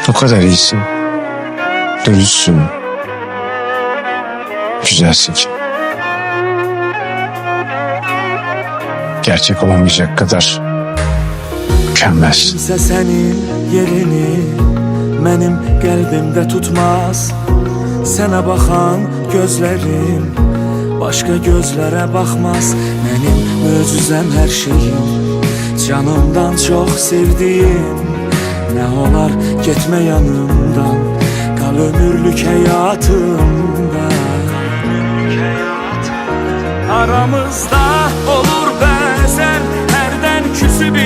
O kadar iyisin, dürüstsün, güzelsin ki. Gerçek olamayacak kadar mükemmelsin. Kimse senin yerini benim kalbimde tutmaz. Sana bakan gözlerim başka gözlere bakmaz. Benim möcüzem her şeyim, canımdan çok sevdiğim. Ne olar gitme yanımdan, kal ömürlük hayatımda. Aramızda olur bazen herden küsüp